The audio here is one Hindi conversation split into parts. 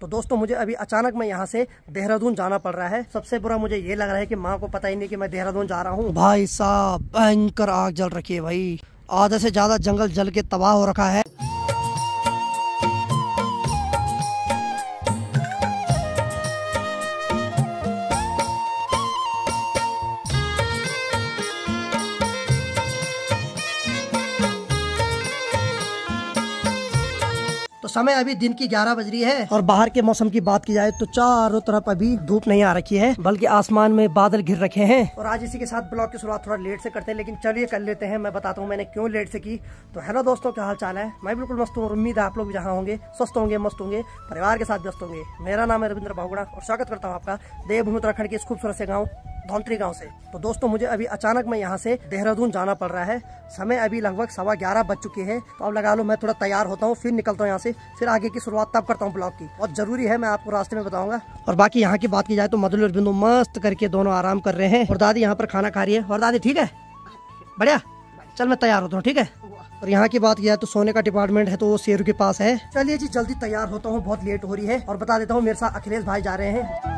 तो दोस्तों मुझे अभी अचानक मैं यहाँ से देहरादून जाना पड़ रहा है। सबसे बुरा मुझे ये लग रहा है कि माँ को पता ही नहीं कि मैं देहरादून जा रहा हूँ। भाई साहब भयंकर आग जल रखी है भाई, आधे से ज्यादा जंगल जल के तबाह हो रखा है। तो समय अभी दिन की 11 बज रही है और बाहर के मौसम की बात की जाए तो चारों तरफ अभी धूप नहीं आ रखी है, बल्कि आसमान में बादल घिर रखे हैं। और आज इसी के साथ ब्लॉग की शुरुआत थोड़ा लेट से करते हैं, लेकिन चलिए कर लेते हैं। मैं बताता हूँ मैंने क्यों लेट से की। तो हेलो दोस्तों, क्या हाल चाल है? मैं बिल्कुल मस्त हूँ, उम्मीद है आप लोग भी जहाँ होंगे स्वस्थ होंगे, मस्त होंगे, परिवार के साथ व्यस्त होंगे। मेरा नाम है रविंद्र बाहुगुणा और स्वागत करता हूँ आपका देवभूमि उत्तराखंड के इस खूबसूरत से गाँव धौंतरी गांव से। तो दोस्तों मुझे अभी अचानक मैं यहाँ से देहरादून जाना पड़ रहा है। समय अभी लगभग 11:15 बज चुके हैं। तो अब लगा लो मैं थोड़ा तैयार होता हूँ, फिर निकलता हूँ यहाँ से, फिर आगे की शुरुआत तब करता हूँ ब्लॉग की। बहुत जरूरी है, मैं आपको रास्ते में बताऊंगा। और बाकी यहाँ की बात की जाए तो मधुल और बिंदु मस्त करके दोनों आराम कर रहे हैं और दादी यहाँ पर खाना खा रही है। और दादी ठीक है, बढ़िया, चल मैं तैयार होता हूँ, ठीक है। और यहाँ की बात की जाए तो सोने का डिपार्टमेंट है तो वो शेरू के पास है। चलिए जी जल्दी तैयार होता हूँ, बहुत लेट हो रही है। और बता देता हूँ मेरे साथ अखिलेश भाई जा रहे हैं।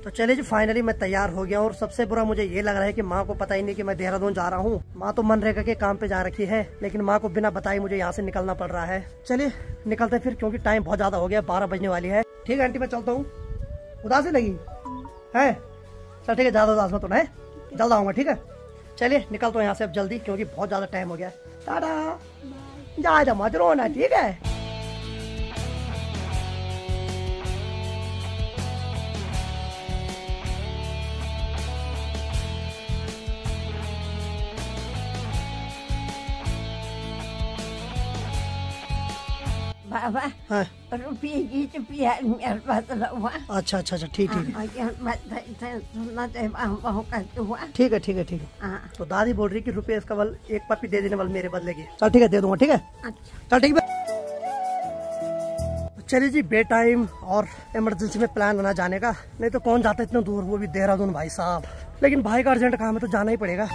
तो चलिए जी फाइनली मैं तैयार हो गया। और सबसे बुरा मुझे ये लग रहा है कि माँ को पता ही नहीं कि मैं देहरादून जा रहा हूँ। माँ तो मनरेगा के काम पे जा रखी है, लेकिन माँ को बिना बताए मुझे यहाँ से निकलना पड़ रहा है। चलिए निकलते फिर, क्योंकि टाइम बहुत ज्यादा हो गया, 12 बजने वाली है। ठीक है आंटी, मैं चलता हूँ। उदासी लगी है? चल ठीक है, ज्यादा उदास मत होना है, जल्द आऊंगा, ठीक है। चलिए निकलता हूँ यहाँ से अब जल्दी, क्योंकि बहुत ज्यादा टाइम हो गया। टाटा, जा मत रोना, ठीक है। बाबा हाँ रुपये की रुपया मेरे पास रहुआ। अच्छा अच्छा अच्छा, ठीक ठीक है, ठीक है, ठीक है, ठीक है। तो दादी बोल रही कि रुपये इसका बल एक पप्पी दे देने वाल मेरे बदले की। चल ठीक है, दे दूंगा, ठीक है। चल ठीक है। चलिए जी, बे टाइम और इमरजेंसी में प्लान बना जाने का, नहीं तो कौन जाता इतना दूर, वो भी देहरादून भाई साहब। लेकिन भाई का अर्जेंट काम है तो जाना ही पड़ेगा।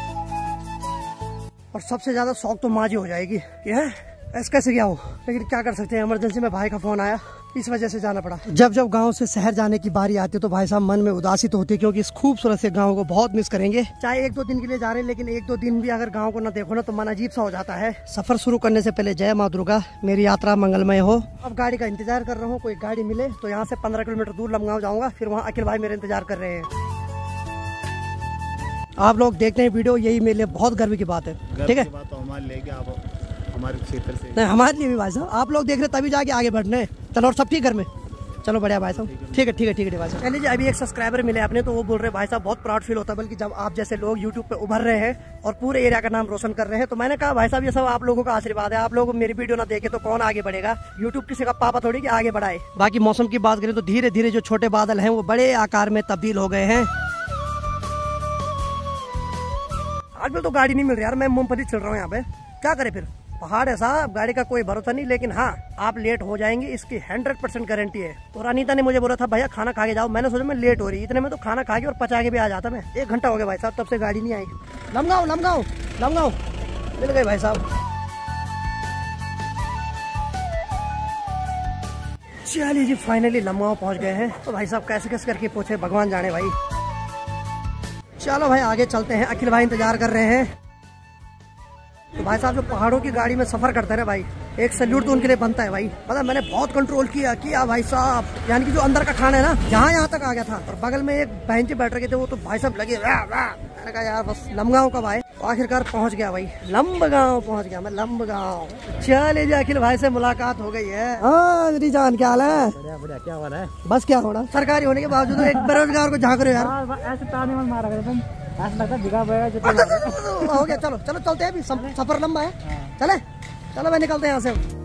और सबसे ज्यादा शौक तो माँ जी हो जाएगी, ये ऐसे कैसे गया हो, लेकिन क्या कर सकते हैं, इमरजेंसी में भाई का फोन आया, इस वजह से जाना पड़ा। जब जब गांव से शहर जाने की बारी आती है तो भाई साहब मन में उदासी तो होती है, क्योंकि इस खूबसूरत से गांव को बहुत मिस करेंगे। चाहे 1-2 दिन के लिए जा रहे हैं, लेकिन 1-2 दिन भी अगर गांव को न देखो ना तो मन अजीब सा हो जाता है। सफर शुरू करने से पहले जय माँ दुर्गा, मेरी यात्रा मंगलमय हो। अब गाड़ी का इंतजार कर रहा हूँ, कोई गाड़ी मिले तो यहाँ से 15 किलोमीटर दूर लमगांव जाऊंगा, फिर वहाँ अखिल भाई मेरे इंतजार कर रहे हैं। आप लोग देखते हैं वीडियो, यही मेरे लिए बहुत गर्व की बात है, ठीक है। हमारे क्षेत्र से नहीं, हमारे लिए भी भाई साहब, आप लोग देख रहे तभी जाके आगे बढ़ने। चलो और सब ठीक घर में? चलो बढ़िया भाई साहब, ठीक है, ठीक है, ठीक है भाई साहब। चलिए जी, अभी एक सब्सक्राइबर मिले अपने, तो वो बोल रहे भाई साहब बहुत प्राउड फील होता है, बल्कि जब आप जैसे लोग यूट्यूब पे उभर रहे हैं और पूरे एरिया का नाम रोशन कर रहे हैं। तो मैंने कहा भाई साहब ये सब आप लोगों का आशीर्वाद है, आप लोग मेरी वीडियो ना देखे तो कौन आगे बढ़ेगा। यूट्यूब किसी का पापा थोड़ी कि आगे बढ़ाए। बाकी मौसम की बात करें तो धीरे धीरे जो छोटे बादल है वो बड़े आकार में तब्दील हो गए हैं। आजकल तो गाड़ी नहीं मिल रही यार, मैं मूंगफली चल रहा हूँ यहाँ पे, क्या करे फिर, पहाड़ है साहब, गाड़ी का कोई भरोसा नहीं। लेकिन हाँ, आप लेट हो जाएंगे इसकी 100% गारंटी है। और अनीता ने मुझे बोला था भैया खाना खा के जाओ, मैंने सोचा मैं लेट हो रही, इतने में तो खाना खा के और पचा के भी आ जाता मैं। 1 घंटा हो गया भाई साहब, तब से गाड़ी नहीं आई। लमगांव लमगांव लमगांव मिल गए भाई साहब। चलिए जी फाइनली लमगांव पहुंच गए हैं। तो भाई साहब कैसे कैसे करके पूछे, भगवान जाने भाई। चलो भाई आगे चलते हैं, अखिल भाई इंतजार कर रहे हैं। तो भाई साहब जो पहाड़ों की गाड़ी में सफर करते हैं भाई, एक सैल्यूट तो उनके लिए बनता है भाई। पता मैंने बहुत कंट्रोल किया भाई साहब, यानी कि जो अंदर का खाना है ना, यहाँ तक आ गया था। और बगल में एक बहन जी बैठ रखे थे, वो तो भाई साहब लगे मैंने कहा यार बस लमगांव कब आए। तो आखिरकार पहुंच गया भाई, लंबगांव पहुंच गया मैं, लंबगांव। चलिए जी अखिल भाई से मुलाकात हो गई है। हाँ मेरी जान, क्या हाल है? बढ़िया बढ़िया, क्या हो रहा है? बस क्या हो रहा, सरकारी होने के बावजूद एक बेरोजगार को झाँक रहे हो यार, ऐसे ताने मत मारा तुम, ऐसा लगता है भिगा हो गया। चलो चलो चलते हैं, अभी सफर लंबा है, चले चलो मैं निकलते हैं यहाँ से।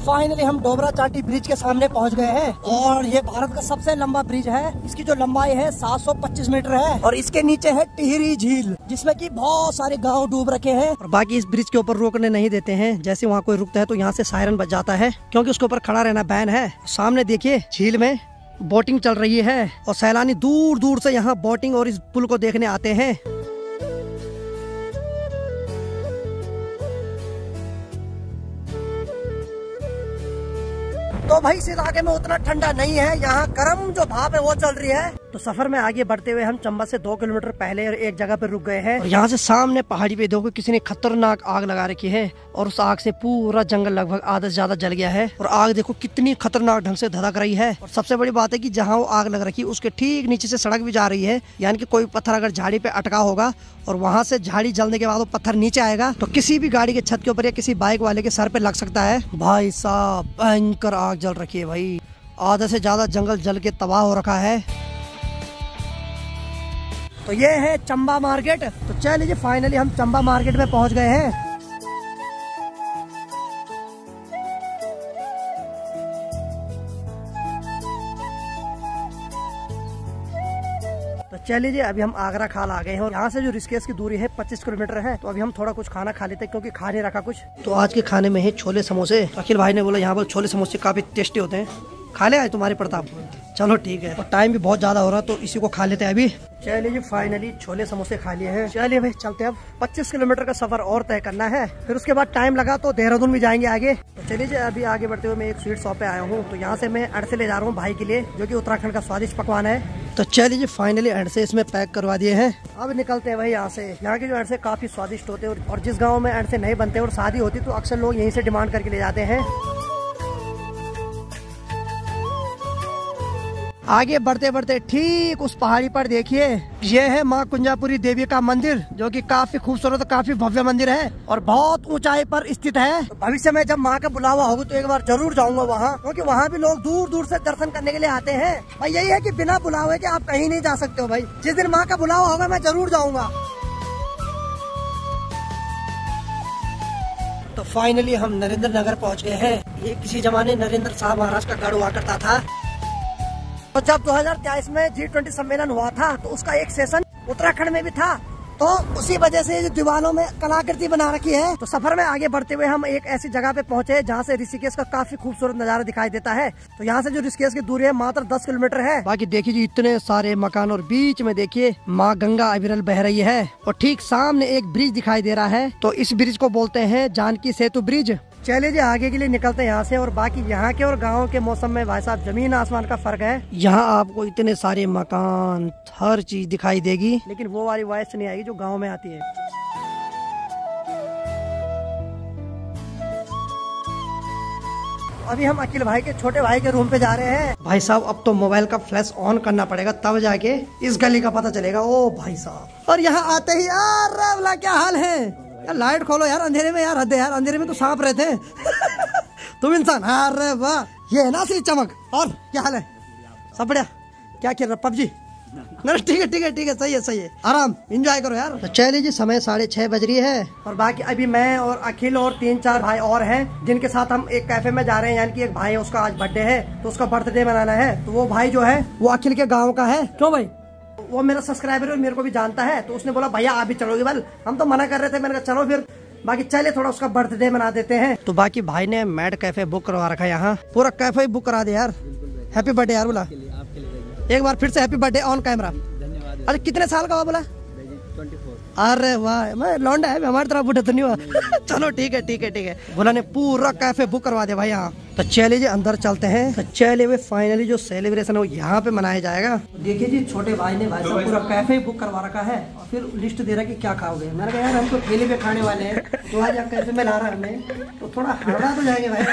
फाइनली हम डोबरा चाटी ब्रिज के सामने पहुंच गए हैं और ये भारत का सबसे लंबा ब्रिज है। इसकी जो लंबाई है 725 मीटर है और इसके नीचे है टिहरी झील, जिसमें कि बहुत सारे गांव डूब रखे हैं। और बाकी इस ब्रिज के ऊपर रोकने नहीं देते हैं। जैसे वहाँ कोई रुकता है तो यहाँ से सायरन बज जाता है, क्योंकि उसके ऊपर खड़ा रहना बैन है। सामने देखिए झील में बोटिंग चल रही है और सैलानी दूर दूर से यहाँ बोटिंग और इस पुल को देखने आते हैं। तो भाई इस इलाके में उतना ठंडा नहीं है, यहाँ गर्म जो भाप है वो चल रही है। तो सफर में आगे बढ़ते हुए हम चंबा से 2 किलोमीटर पहले एक जगह पर रुक गए हैं और यहाँ से सामने पहाड़ी पे देखो किसी ने खतरनाक आग लगा रखी है और उस आग से पूरा जंगल लगभग आधा से ज्यादा जल गया है। और आग देखो कितनी खतरनाक ढंग से धधक रही है। और सबसे बड़ी बात है कि जहाँ वो आग लग रखी है उसके ठीक नीचे से सड़क भी जा रही है, यानी कि कोई पत्थर अगर झाड़ी पे अटका होगा और वहाँ से झाड़ी जलने के बाद वो पत्थर नीचे आएगा तो किसी भी गाड़ी के छत के ऊपर या किसी बाइक वाले के सर पे लग सकता है। भाई साहब भयंकर आग जल रखी है भाई, आधा से ज्यादा जंगल जल के तबाह हो रखा है। तो ये है चंबा मार्केट। तो चलिए फाइनली हम चंबा मार्केट में पहुंच गए हैं। तो चलिए अभी हम आगरा खाल आ गए हैं और यहाँ से जो ऋषिकेश की दूरी है 25 किलोमीटर है। तो अभी हम थोड़ा कुछ खाना खा लेते हैं क्योंकि खा नहीं रखा कुछ। तो आज के खाने में है छोले समोसे। अखिल भाई ने बोला यहाँ पर छोले समोसे काफी टेस्टी होते हैं, खा ले आए तुम्हारे प्रताप। चलो ठीक है, और टाइम भी बहुत ज्यादा हो रहा है तो इसी को खा लेते हैं अभी। चलिए जी फाइनली छोले समोसे खा लिए हैं। चलिए भाई चलते हैं, अब 25 किलोमीटर का सफर और तय करना है, फिर उसके बाद टाइम लगा तो देहरादून भी जाएंगे आगे। तो चलिए जी अभी आगे बढ़ते हुए मैं एक स्वीट शॉप पे आया हूँ। तो यहाँ से मैं अड़से ले जा रहा हूँ भाई के लिए, जो कि उत्तराखंड का स्वादिष्ट पकवान है। तो चलिए जी फाइनली अड़से इसमें पैक करवा दिए हैं। अब निकलते हैं भाई यहाँ से। यहाँ के जो अड़से काफी स्वादिष्ट होते हैं और जिस गाँव में अड़से नहीं बनते और शादी होती तो अक्सर लोग यहीं से डिमांड करके ले जाते हैं। आगे बढ़ते बढ़ते ठीक उस पहाड़ी पर देखिए ये है माँ कुंजापुरी देवी का मंदिर, जो कि काफी खूबसूरत और काफी भव्य मंदिर है और बहुत ऊंचाई पर स्थित है। तो भविष्य में जब माँ का बुलावा होगा तो एक बार जरूर जाऊंगा वहाँ, क्योंकि वहाँ भी लोग दूर दूर से दर्शन करने के लिए आते हैं। भाई यही है कि बिना बुलावे के आप कहीं नहीं जा सकते हो। भाई जिस दिन माँ का बुलावा होगा मैं जरूर जाऊंगा। तो फाइनली हम नरेंद्र नगर पहुँच गए हैं। ये किसी जमाने नरेंद्र साहब महाराज का गढ़ हुआ करता था। तो जब 2023 में G20 सम्मेलन हुआ था तो उसका एक सेशन उत्तराखंड में भी था, तो उसी वजह से जो दीवारों में कलाकृति बना रखी है। तो सफर में आगे बढ़ते हुए हम एक ऐसी जगह पे पहुंचे जहाँ से ऋषिकेश का काफी खूबसूरत नजारा दिखाई देता है। तो यहाँ से जो ऋषिकेश की दूरी है मात्र 10 किलोमीटर है। बाकी देखिए जी इतने सारे मकान और बीच में देखिए माँ गंगा अविरल बह रही है और ठीक सामने एक ब्रिज दिखाई दे रहा है। तो इस ब्रिज को बोलते हैं जानकी सेतु ब्रिज। चलिए जी आगे के लिए निकलते हैं यहाँ से। और बाकी यहाँ के और गाँव के मौसम में भाई साहब जमीन आसमान का फर्क है। यहाँ आपको इतने सारे मकान हर चीज दिखाई देगी, लेकिन वो वाली वॉइस नहीं आएगी जो गाँव में आती है। अभी हम अखिल भाई के छोटे भाई के रूम पे जा रहे हैं। भाई साहब अब तो मोबाइल का फ्लैश ऑन करना पड़ेगा, तब जाके इस गली का पता चलेगा। ओ भाई साहब, और यहाँ आते ही यार क्या हाल है यार, लाइट खोलो यार अंधेरे में। यार हद है यार, अंधेरे में तो सांप रहते हैं। तुम इंसान, अरे वाह, ये है ना असली चमक। और क्या हाल है, सब बढ़िया? क्या खेल रहा, पबजी? ठीक है ठीक है ठीक है, सही है सही है, आराम एंजॉय करो यार। तो चलिए जी समय 6:30 बज रही है और बाकी अभी मैं और अखिल और 3-4 भाई और हैं, जिनके साथ हम एक कैफे में जा रहे हैं। यानी कि एक भाई है, उसका आज बर्थडे है तो उसका बर्थडे मनाना है। तो वो भाई जो है वो अखिल के गाँव का है। क्यों भाई, वो मेरा सब्सक्राइबर है और मेरे को भी जानता है। तो उसने बोला भैया आप भी चलोगे? बल हम तो मना कर रहे थे, मैंने कहा चलो फिर। बाकी चले थोड़ा उसका बर्थडे मना देते हैं। तो बाकी भाई ने मैड कैफे बुक करवा रखा है, यहाँ पूरा कैफे बुक करा दे यार। हैप्पी बर्थडे यार बोला, एक बार फिर से हैप्पी बर्थडे ऑन कैमरा। अरे कितने साल का हुआ बोला? 24। अरे वाह, मैं लौंडा है, हमारी तरह बूढ़ा तो नहीं हुआ। चलो ठीक है ठीक है ठीक है, बोला ने पूरा कैफे बुक करवा दे भाई यहाँ। तो चलिए जी अंदर चलते हैं। तो चलिए वे फाइनली जो सेलिब्रेशन है वो यहाँ पे मनाया जाएगा। देखिए जी छोटे भाई ने भाई साहब पूरा कैफे बुक करवा रखा है और फिर लिस्ट दे रहा है कि क्या खाओगे। मैंने कहा यार हम तो ठेले पे खाने वाले हैं, तो आज आप कैफे में ला रहा है हमें, तो थोड़ा हड़ा तो जाएंगे भाई।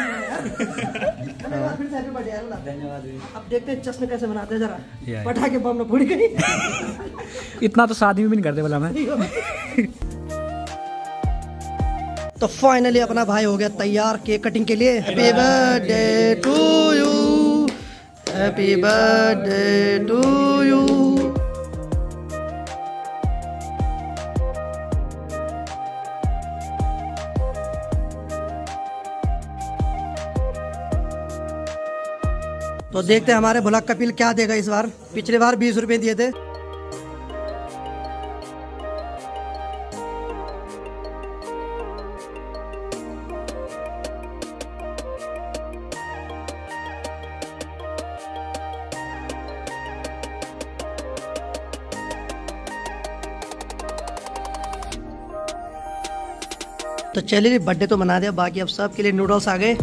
फिर से हैप्पी बर्थडे यार बोला। धन्यवाद। अब देखते हैं जश्न कैसे मनाते हैं, जरा पटाखे बम न फूट गई। इतना तो शादी में भी नहीं करते बोला मैं। तो फाइनली अपना भाई हो गया तैयार केक कटिंग के लिए। Happy birthday to you, happy birthday to you. तो देखते हैं हमारे भुलक कपिल क्या देगा इस बार। पिछली बार 20 रुपए दिए थे। तो चलिए बर्थडे तो मना दिया, बाकी अब सबके लिए नूडल्स आ गए।